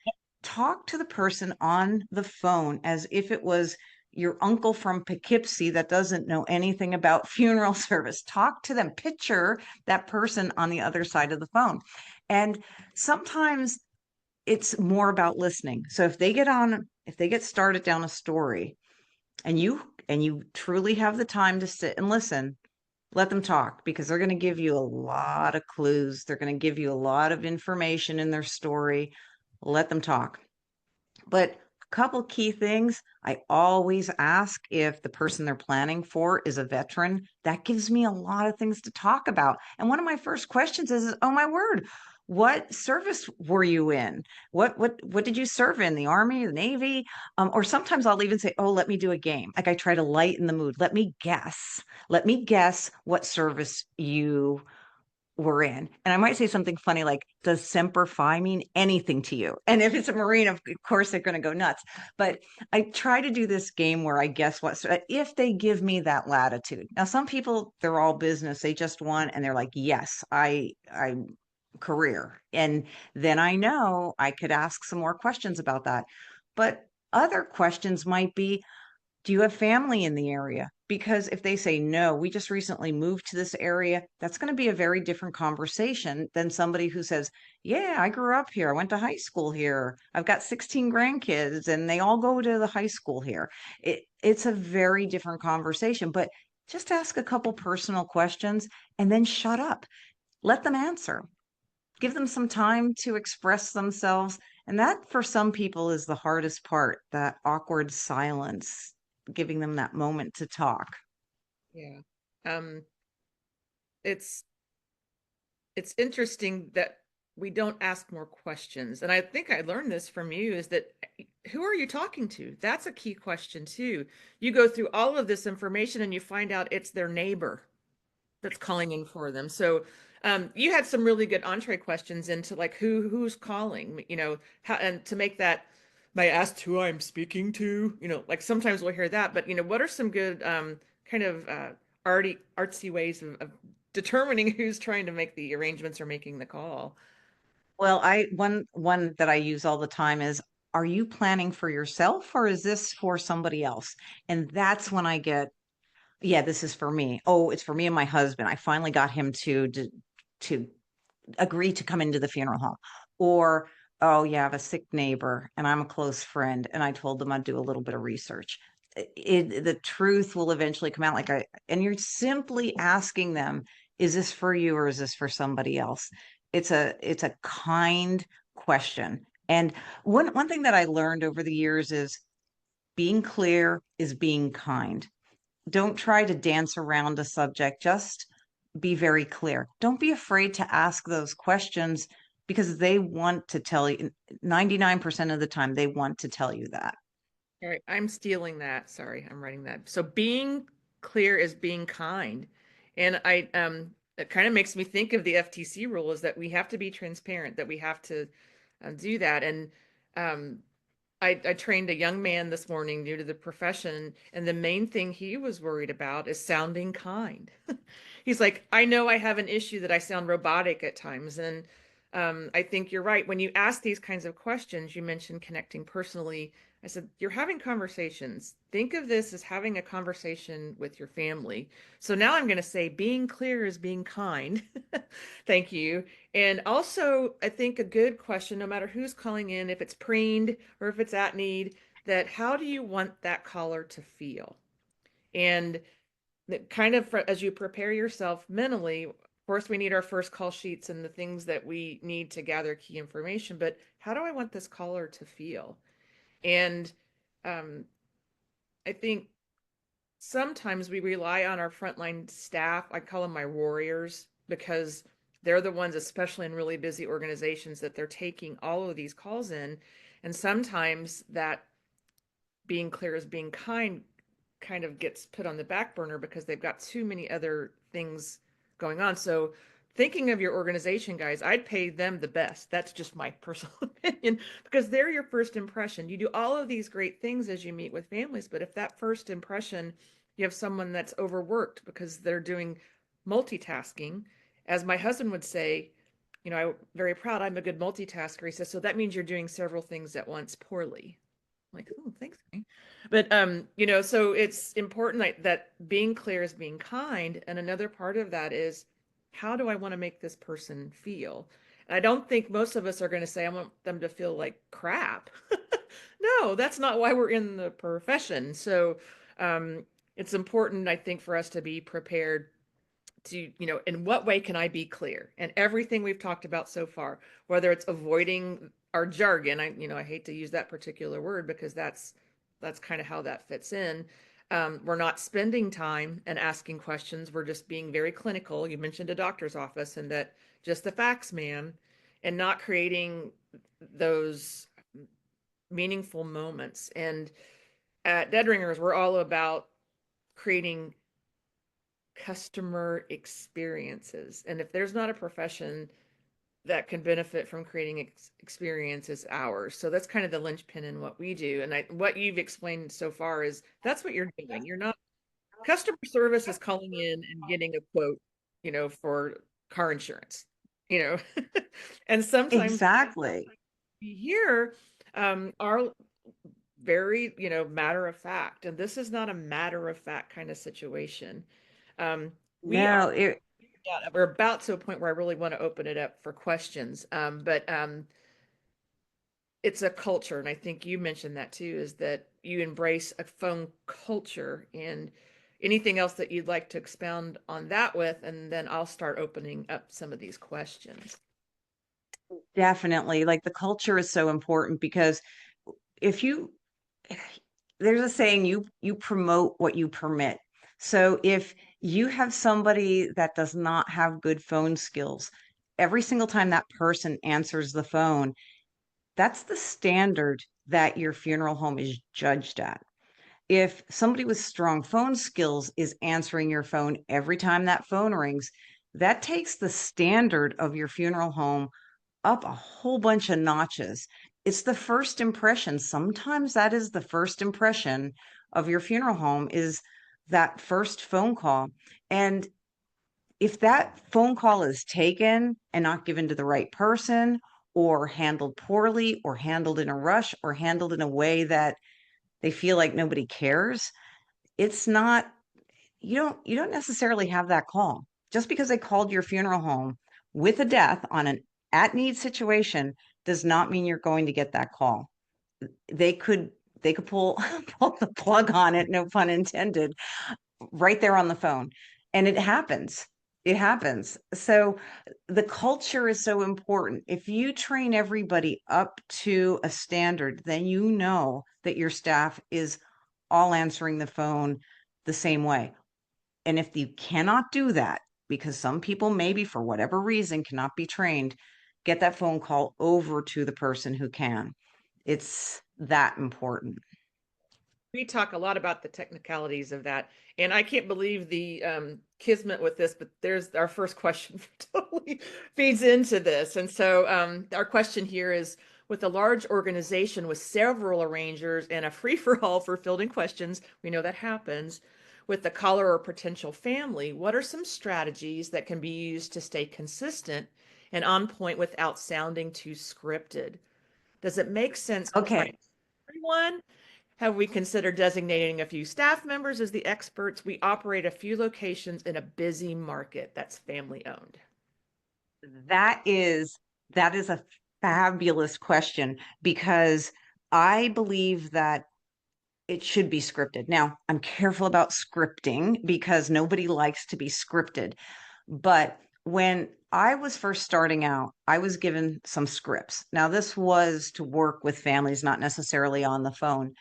talk to the person on the phone as if it was your uncle from Poughkeepsie that doesn't know anything about funeral service. Talk to them, picture that person on the other side of the phone. And sometimes it's more about listening. So if they get started down a story and you truly have the time to sit and listen, let them talk because they're going to give you a lot of clues. They're going to give you a lot of information in their story. Let them talk. But a couple key things, I always ask if the person they're planning for is a veteran. That gives me a lot of things to talk about. And one of my first questions is, oh my word, what service were you in? What did you serve in? The Army, the Navy? Or sometimes I'll even say, oh, let me do a game. Like I try to lighten the mood. Let me guess. Let me guess what service you were in. And I might say something funny like, does Semper Fi mean anything to you? And if it's a Marine, of course, they're going to go nuts. But I try to do this game where I guess what, if they give me that latitude. Now, some people, they're all business. They just want, and they're like, yes, I'm career. And then I know I could ask some more questions about that. But other questions might be, do you have family in the area? Because if they say, no, we just recently moved to this area, that's going to be a very different conversation than somebody who says, yeah, I grew up here. I went to high school here. I've got 16 grandkids and they all go to the high school here. It's a very different conversation, but just ask a couple personal questions and then shut up. Let them answer. Give them some time to express themselves. And that for some people is the hardest part, that awkward silence, giving them that moment to talk.
Yeah. Um, it's it's interesting that we don't ask more questions. And I think I learned this from you is that who are you talking to? That's a key question too. You go through all of this information and you find out it's their neighbor that's calling in for them. So you had some really good entree questions into like who's calling, how, and to make that by asked who I'm speaking to, like sometimes we'll hear that, but what are some good kind of artsy ways of determining who's trying to make the arrangements or making the call?
Well, one that I use all the time is, are you planning for yourself or is this for somebody else? And that's when I get, yeah, this is for me. Oh, it's for me and my husband. I finally got him to agree to come into the funeral home. Or, oh yeah, I have a sick neighbor and I'm a close friend and I told them I'd do a little bit of research. The truth will eventually come out, and you're simply asking them, is this for you or is this for somebody else? It's a kind question. And one thing that I learned over the years is being clear is being kind. Don't try to dance around a subject. Just be very clear. Don't be afraid to ask those questions because they want to tell you. 99% of the time, they want to tell you that.
All right, I'm stealing that. Sorry, I'm writing that. So being clear is being kind. And it kind of makes me think of the FTC rule is that we have to be transparent, that we have to do that. And um, I trained a young man this morning due to the profession, and the main thing he was worried about is sounding kind. He's like, I know I have an issue that I sound robotic at times. And I think you're right. When you ask these kinds of questions, you mentioned connecting personally. I said, you're having conversations. Think of this as having a conversation with your family. So now I'm going to say being clear is being kind. Thank you. And also, I think a good question, no matter who's calling in, if it's preened or if it's at need, that how do you want that caller to feel? And that kind of as you prepare yourself mentally, of course, we need our first call sheets and the things that we need to gather key information, but how do I want this caller to feel? And um, I think sometimes we rely on our frontline staff. I call them my warriors because they're the ones, especially in really busy organizations, that they're taking all of these calls in. And sometimes that being clear as being kind of gets put on the back burner because they've got too many other things going on. So thinking of your organization, guys, I'd pay them the best. That's just my personal opinion because they're your first impression. You do all of these great things as you meet with families, but if that first impression, you have someone that's overworked because they're doing multitasking, as my husband would say, I'm very proud I'm a good multitasker. He says, so that means you're doing several things at once poorly. I'm like, oh, thanks. But so it's important that being clear is being kind. And another part of that is how do I want to make this person feel? And I don't think most of us are going to say, I want them to feel like crap. No, that's not why we're in the profession. So it's important, I think, for us to be prepared to, in what way can I be clear? And everything we've talked about so far, whether it's avoiding our jargon, I hate to use that particular word because that's kind of how that fits in. We're not spending time and asking questions. We're just being very clinical. You mentioned a doctor's office and that just the facts, ma'am, and not creating those meaningful moments. And at Dead Ringers, we're all about creating customer experiences. And if there's not a profession that can benefit from creating experiences, ours. So that's kind of the linchpin in what we do. And what you've explained so far is that's what you're doing. You're not customer service is calling in and getting a quote, for car insurance, you know. And sometimes
Exactly.
we hear are very, matter of fact. And this is not a matter of fact kind of situation. We are
No,
Yeah, we're about to a point where I really want to open it up for questions. But it's a culture, and I think you mentioned that too, is that you embrace a phone culture and anything else that you'd like to expound on that with, and then I'll start opening up some of these questions.
definitely. Like the culture is so important because if you there's a saying, you promote what you permit. So if you have somebody that does not have good phone skills, every single time that person answers the phone, that's the standard that your funeral home is judged at. If somebody with strong phone skills is answering your phone every time that phone rings, that takes the standard of your funeral home up a whole bunch of notches. It's the first impression. Sometimes that is the first impression of your funeral home, is that first phone call. And if that phone call is taken and not given to the right person, or handled poorly, or handled in a rush, or handled in a way that they feel like nobody cares, it's not, you don't necessarily have that call. Just because they called your funeral home with a death on an at need situation does not mean you're going to get that call. They could pull pull the plug on it, no pun intended, right there on the phone. And it happens. It happens. So the culture is so important. If you train everybody up to a standard, then you know that your staff is all answering the phone the same way. And if you cannot do that, because some people maybe for whatever reason cannot be trained, get that phone call over to the person who can. It's that important.
We talk a lot about the technicalities of that, and I can't believe the kismet with this, but there's our first question totally feeds into this. And so our question here is, with a large organization with several arrangers and a free-for-all for fielding questions, we know that happens, with the caller or potential family, what are some strategies that can be used to stay consistent and on point without sounding too scripted? Does it make sense to train
Okay.
everyone? Have we considered designating a few staff members as the experts? We operate a few locations in a busy market that's family owned.
That is that is a fabulous question, because I believe that it should be scripted. Now, I'm careful about scripting because nobody likes to be scripted. But when I was first starting out, I was given some scripts. Now, this was to work with families, not necessarily on the phone,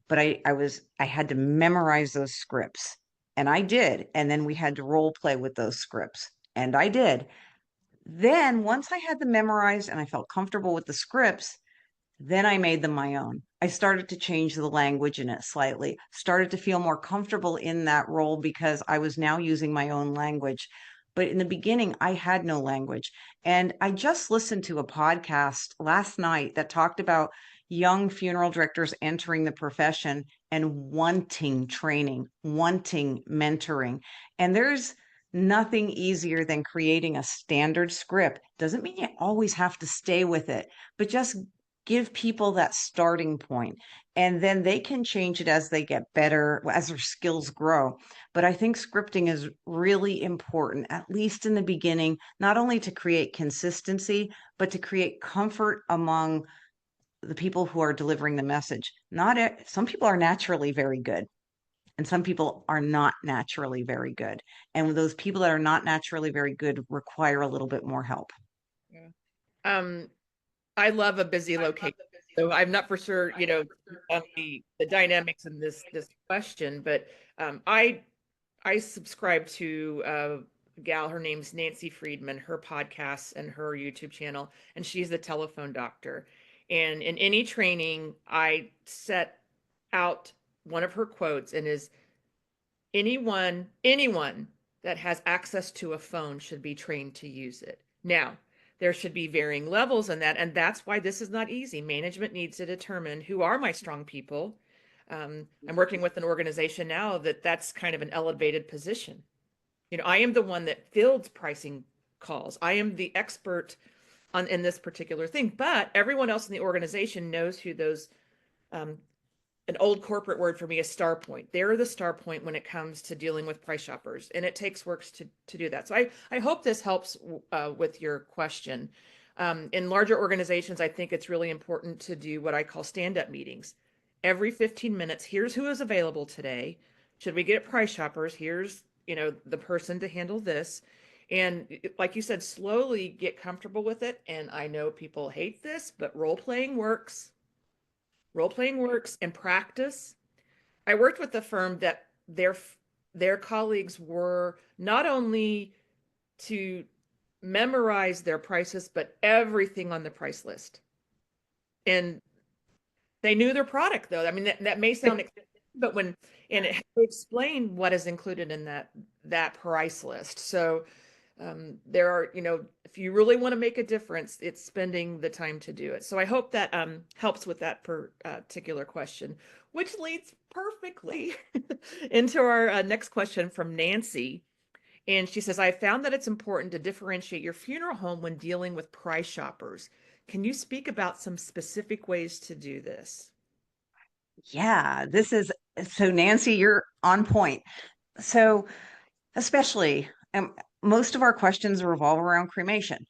but I had to memorize those scripts. And I did. And then we had to role play with those scripts. And I did. Then once I had them memorized and I felt comfortable with the scripts, then I made them my own. I started to change the language in it slightly, started to feel more comfortable in that role because I was now using my own language. But in the beginning, I had no language. And I just listened to a podcast last night that talked about young funeral directors entering the profession and wanting training, wanting mentoring. And there's nothing easier than creating a standard script. Doesn't mean you always have to stay with it, but just give people that starting point, and then they can change it as they get better, as their skills grow. But I think scripting is really important, at least in the beginning, not only to create consistency, but to create comfort among the people who are delivering the message. Not some people are naturally very good, and some people are not naturally very good. And those people that are not naturally very good require a little bit more help.
Yeah. Um, I love a busy location. So I'm not for sure, on the dynamics in this question, but I subscribe to a gal, her name's Nancy Friedman, her podcasts and her YouTube channel, and she's the telephone doctor. And in any training, I set out one of her quotes, and is, anyone that has access to a phone should be trained to use it. Now, there should be varying levels in that, and that's why this is not easy. Management needs to determine who are my strong people. I'm working with an organization now that's kind of an elevated position. I am the one that fields pricing calls. I am the expert on in this particular thing, but everyone else in the organization knows who those um, an old corporate word for me is star point. They're the star point when it comes to dealing with price shoppers, and it takes works to do that. So I hope this helps with your question. In larger organizations, I think it's really important to do what I call stand-up meetings. Every 15 minutes, here's who is available today. Should we get price shoppers? Here's, the person to handle this. And like you said, slowly get comfortable with it. And I know people hate this, but role playing works. Role playing works in practice. I worked with a firm that their colleagues were not only to memorize their prices, but everything on the price list. And they knew their product though. I mean, that may sound expensive, but and it had to explain what is included in that price list. So there are, if you really want to make a difference, it's spending the time to do it. So I hope that helps with that particular question, which leads perfectly into our next question from Nancy. And she says, I found that it's important to differentiate your funeral home when dealing with price shoppers. Can you speak about some specific ways to do this?
Yeah, this is so Nancy, you're on point. So, especially, most of our questions revolve around cremation.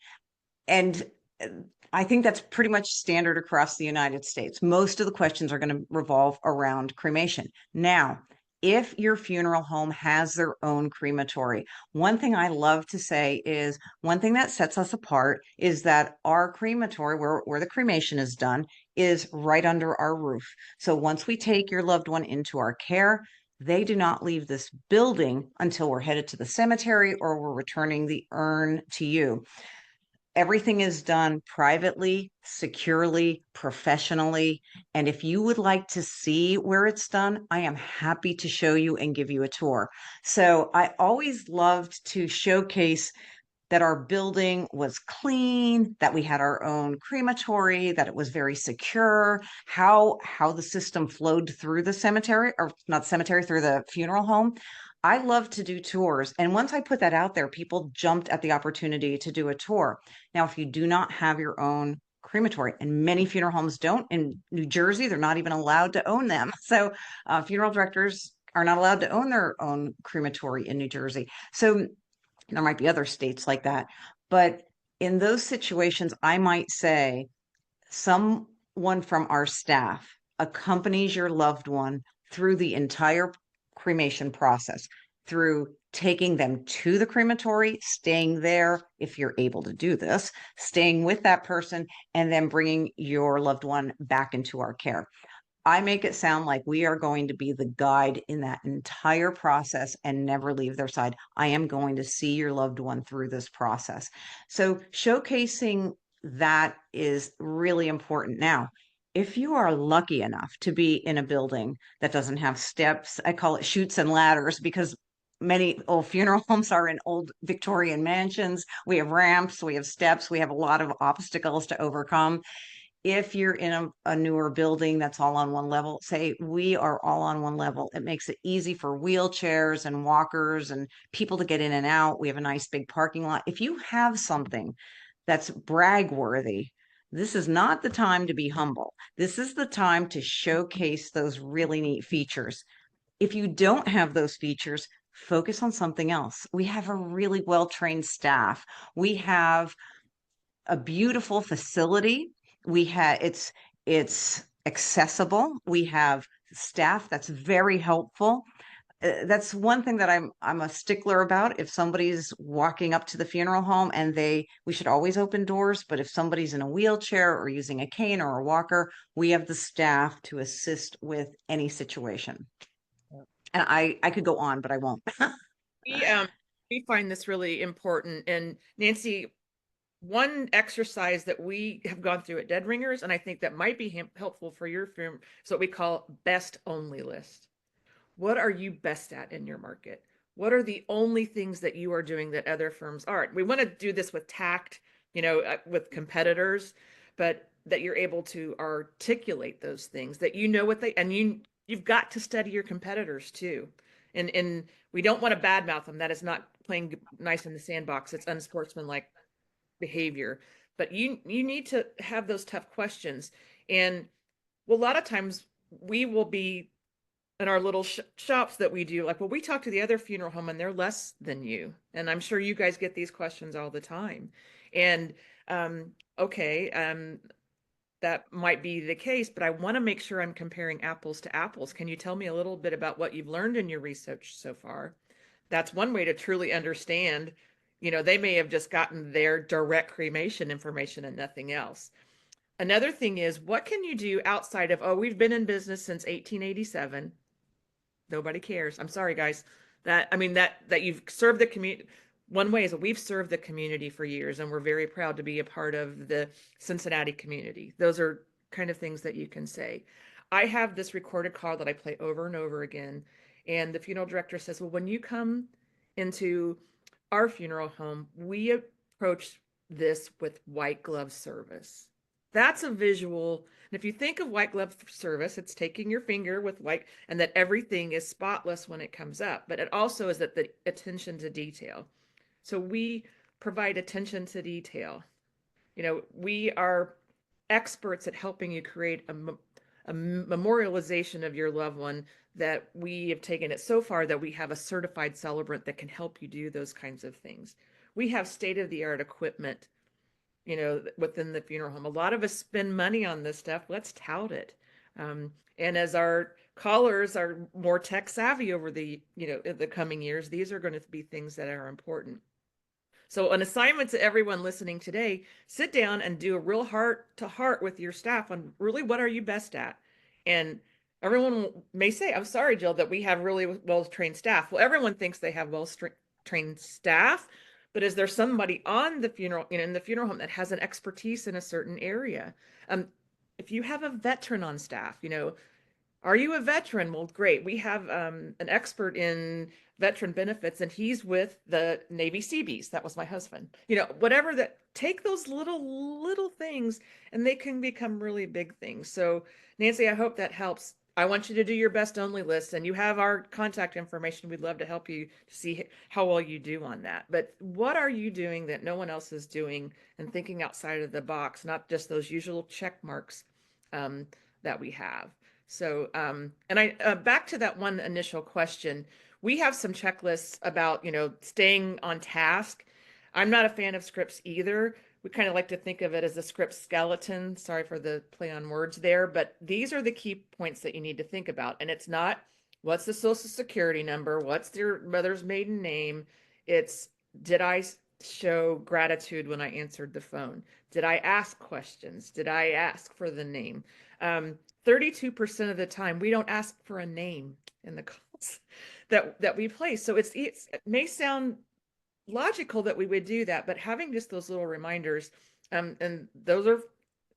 And uh, I think that's pretty much standard across the United States. Most of the questions are going to revolve around cremation. Now, if your funeral home has their own crematory, one thing I love to say is one thing that sets us apart is that our crematory, where the cremation is done, is right under our roof. So once we take your loved one into our care, they do not leave this building until we're headed to the cemetery or we're returning the urn to you. Everything is done privately, securely, professionally. And if you would like to see where it's done, I am happy to show you and give you a tour. So I always loved to showcase that our building was clean, that we had our own crematory, that it was very secure, how the system flowed through the cemetery, or not cemetery, through the funeral home. I love to do tours. And once I put that out there, people jumped at the opportunity to do a tour. Now, if you do not have your own crematory, and many funeral homes don't in New Jersey, they're not even allowed to own them. So funeral directors are not allowed to own their own crematory in New Jersey. So there might be other states like that. But in those situations, I might say someone from our staff accompanies your loved one through the entire cremation process, through taking them to the crematory, staying there if you're able to do this, staying with that person, and then bringing your loved one back into our care. I make it sound like we are going to be the guide in that entire process and never leave their side. I am going to see your loved one through this process. So, showcasing that is really important. Now, if you are lucky enough to be in a building that doesn't have steps, I call it chutes and ladders because many old funeral homes are in old Victorian mansions. We have ramps, we have steps, we have a lot of obstacles to overcome. If you're in a newer building that's all on one level, say we are all on one level, it makes it easy for wheelchairs and walkers and people to get in and out. We have a nice big parking lot. If you have something that's brag worthy, this is not the time to be humble. This is the time to showcase those really neat features. If you don't have those features, focus on something else. We have a really well-trained staff. We have a beautiful facility. It's accessible. We have staff that's very helpful. That's one thing that I'm a stickler about. If somebody's walking up to the funeral home and we should always open doors, but if somebody's in a wheelchair or using a cane or a walker, we have the staff to assist with any situation. And I could go on, but I won't.
We um we find this really important. And Nancy, one exercise that we have gone through at Dead Ringers, and I think that might be helpful for your firm, is what we call best only list. What are you best at in your market? What are the only things that you are doing that other firms aren't? We want to do this with tact, with competitors, but that you're able to articulate those things, that you know what they, and you've got to study your competitors too. And we don't want to badmouth them. That is not playing nice in the sandbox. It's unsportsmanlike behavior. But you need to have those tough questions. And well, a lot of times we will be in our little shops that we do, like, well, we talk to the other funeral home and they're less than you. And I'm sure you guys get these questions all the time. And okay, that might be the case, but I want to make sure I'm comparing apples to apples. Can you tell me a little bit about what you've learned in your research so far? That's one way to truly understand. They may have just gotten their direct cremation information and nothing else. Another thing is, what can you do outside of, oh, we've been in business since 1887. Nobody cares. I'm sorry, guys. That I mean that you've served the community. one way is that we've served the community for years, and we're very proud to be a part of the Cincinnati community. Those are kind of things that you can say. I have this recorded call that I play over and over again, and the funeral director says, well, when you come into our funeral home, we approach this with white glove service. That's a visual. And if you think of white glove service, it's taking your finger with white, and that everything is spotless when it comes up. But it also is that the attention to detail. So we provide attention to detail. We are experts at helping you create a memorialization of your loved one, that we have taken it so far that we have a certified celebrant that can help you do those kinds of things. We have state-of-the-art equipment, within the funeral home. A lot of us spend money on this stuff. Let's tout it. And as our callers are more tech savvy over the coming years, these are going to be things that are important. So an assignment to everyone listening today, sit down and do a real heart to heart with your staff on really what are you best at. And everyone may say, I'm sorry, Jill, that we have really well-trained staff. Well, everyone thinks they have well-trained staff, but is there somebody on the funeral, in the funeral home that has an expertise in a certain area? If you have a veteran on staff, are you a veteran? Well, great. We have an expert in veteran benefits, and he's with the Navy Seabees. That was my husband. Whatever that, take those little things, and they can become really big things. So, Nancy, I hope that helps. I want you to do your best only list, and you have our contact information. We'd love to help you to see how well you do on that. But what are you doing that no one else is doing, and thinking outside of the box, not just those usual check marks that we have? So, and I back to that one initial question, we have some checklists about, staying on task. I'm not a fan of scripts either. We kind of like to think of it as a script skeleton. Sorry for the play on words there, but these are the key points that you need to think about. And it's not what's the social security number, what's their mother's maiden name. It's, did I show gratitude when I answered the phone? Did I ask questions? Did I ask for the name? 32% of the time, we don't ask for a name in the calls that we place. So it may sound logical that we would do that, but having just those little reminders, and those are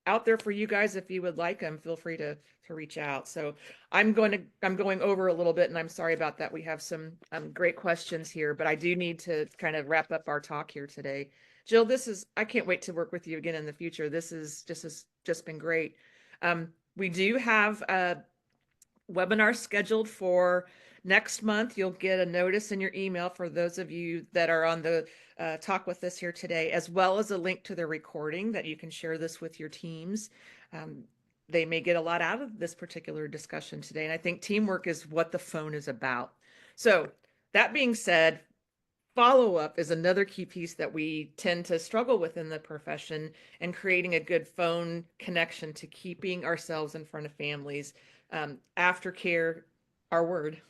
out there for you guys. If you would like them, feel free to reach out. So I'm going over a little bit, and I'm sorry about that. We have some great questions here, but I do need to kind of wrap up our talk here today. Jill, I can't wait to work with you again in the future. This has just been great. We do have a webinar scheduled for next month. You'll get a notice in your email for those of you that are on the talk with us here today, as well as a link to the recording that you can share this with your teams. They may get a lot out of this particular discussion today. And I think teamwork is what the phone is about. So that being said, follow-up is another key piece that we tend to struggle with in the profession, and creating a good phone connection to keeping ourselves in front of families. Aftercare, our word,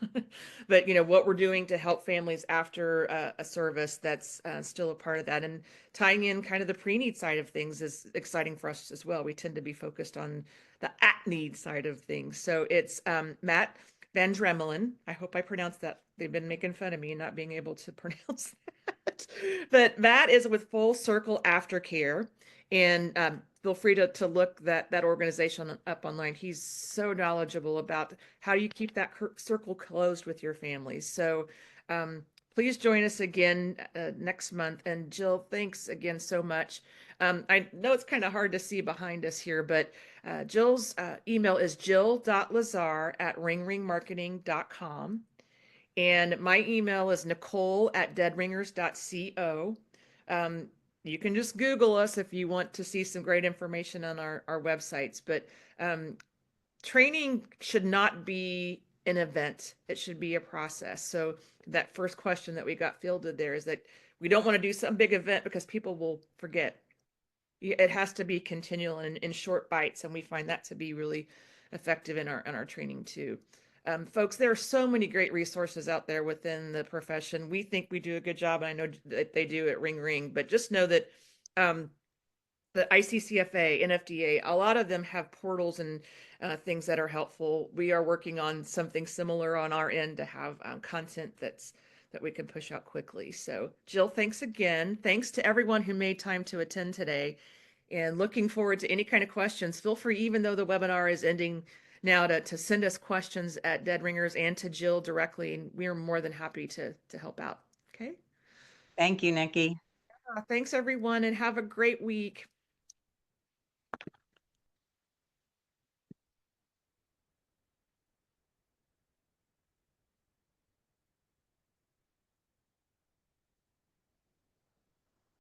but what we're doing to help families after a service, that's still a part of that. And tying in kind of the pre-need side of things is exciting for us as well. We tend to be focused on the at-need side of things. So it's Matt Van Dremelen. I hope I pronounced that. They've been making fun of me not being able to pronounce that. But Matt is with Full Circle Aftercare, and feel free to look that organization up online. He's so knowledgeable about how you keep that circle closed with your families. So please join us again next month. And Jill, thanks again so much. I know it's kind of hard to see behind us here, but Jill's email is jill.lazar@ringringmarketing.com. And my email is nicole@deadringers.co. You can just Google us if you want to see some great information on our websites. But training should not be an event. It should be a process. So that first question that we got fielded there is that we don't want to do some big event because people will forget. It has to be continual and in short bites, and we find that to be really effective in our training too. Folks, there are so many great resources out there within the profession. We think we do a good job, and I know that they do at Ring Ring, but just know that the ICCFA, NFDA, a lot of them have portals and things that are helpful. We are working on something similar on our end to have content that we can push out quickly. So Jill, thanks again. Thanks to everyone who made time to attend today, and looking forward to any kind of questions. Feel free, even though the webinar is ending now, to send us questions at Dead Ringers and to Jill directly, and we are more than happy to help out. Okay.
Thank you, Nikki.
Thanks everyone, and have a great week.